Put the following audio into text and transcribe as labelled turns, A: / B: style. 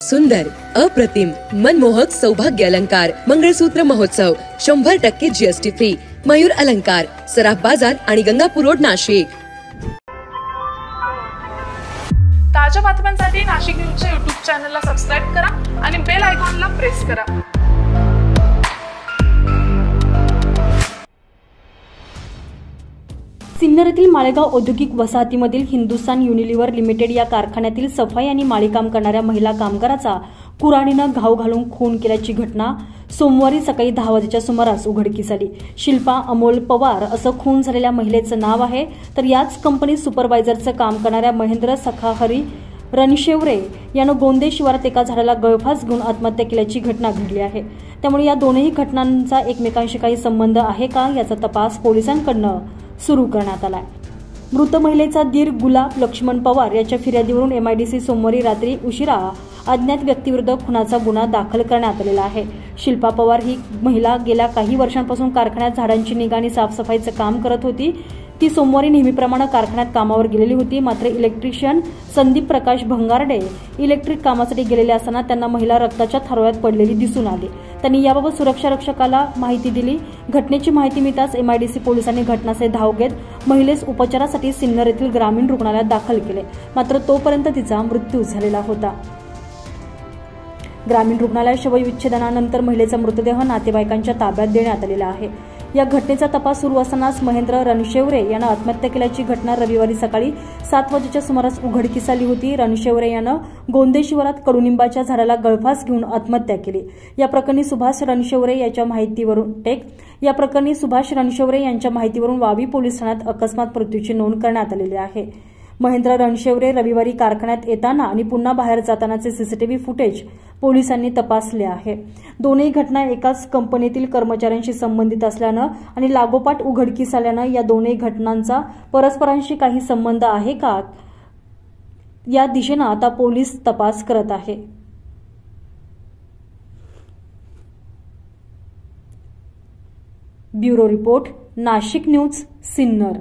A: सुंदर, अप्रतिम, मनमोहक सौभाग्य अलंकार मंगळसूत्र महोत्सव 100% जीएसटी फ्री. मयूर अलंकार, सराफ बाजार आणि गंगापूर रोड, नाशिक.
B: ताज्या बातम्यांसाठी नाशिक न्यूजच्या YouTube चॅनलला सबस्क्राइब करा आणि बेल आयकॉनला प्रेस करा.
C: सिन्नर येथील माळेगाव औद्योगिक वसाहतीमधील हिंदुस्तान युनिलिव्हर लिमिटेड या कारखान्यातील सफाई आणि माळीकाम करणाऱ्या महिला कामगाराचा कुऱ्हाडीनं घाव घालून खून केल्याची घटना सोमवारी सकाळी 10 वाजेच्या सुमारास उघडकीस आली. शिल्पा अमोल पवार असं खून झालेल्या महिलेचं नाव आहे. तर याच कंपनी सुपरवायझरचं काम करणाऱ्या महेंद्र सखाहरी रणशेवरे यानं गोंदे शिवारात एका झाडाला गळफास घेऊन आत्महत्या केल्याची घटना घडली आहे. त्यामुळे या दोनही घटनांचा एकमेकांशी काही संबंध आहे का याचा तपास पोलिसांकडून सुरू करण्यात आलाय. मृत महिलेचा दीर गुलाब लक्ष्मण पवार याच्या फिर्यादीवरून एमआयडीसी सोमवारी रात्री उशिरा अज्ञात व्यक्तीविरुद्ध खुनाचा गुन्हा दाखल करण्यात आलेला आहे. शिल्पा पवार ही महिला गेल्या काही वर्षांपासून कारखान्यात झाडांची निगा आणि साफसफाईचं काम करत होती. ती सोमवारी नेहमीप्रमाणे कारखान्यात कामावर गेलेली होती. मात्र इलेक्ट्रिशियन संदीप प्रकाश भंगारडे इलेक्ट्रिक कामासाठी गेलेले असताना त्यांना महिला रक्ताच्या थारोळ्यात पडलेली दिसून आली. त्यांनी याबाबत सुरक्षा रक्षकाला माहिती दिली. घटनेची माहिती मिळताच एमआयडीसी पोलिसांनी घटनास्थळी धाव घेत महिलेस उपचारासाठी सिन्नर येथील ग्रामीण रुग्णालयात दाखल केले. मात्र तोपर्यंत तिचा मृत्यू झालेला होता. ग्रामीण रुग्णालयात शवविच्छेदनानंतर महिलेचा मृतदेह नातेवाईकांच्या ताब्यात देण्यात आलेला आहे. या घटनेचा तपास सुरू असतानाच महेंद्र रणशेवरे यानं आत्महत्या केल्याची घटना रविवारी सकाळी 7 वाजेच्या सुमारास उघडकीस आली होती. रणशेवरे यानं गोंदे शिवारात कडुनिंबाच्या झाडाला गळफास घेऊन आत्महत्या केली. या प्रकरणी सुभाष रणशेवरे यांच्या माहितीवरून वावी पोलीस ठाण्यात अकस्मात मृत्यूची नोंद करण्यात आलेली आहे. महेंद्र रणशेवरे रविवारी कारखान्यात येताना आणि पुन्हा बाहेर जातानाचे सीसीटीव्ही फुटेज पोलिसांनी तपासले आहे. दोन्ही घटना एकाच कंपनीतील कर्मचाऱ्यांशी संबंधित असल्यानं आणि लागोपाठ उघडकीस आल्यानं या दोन्ही घटनांचा परस्परांशी काही संबंध आहे का या दिशेनं आता पोलीस तपास करत आहे. Bureau report, Nashik news, Sinnar.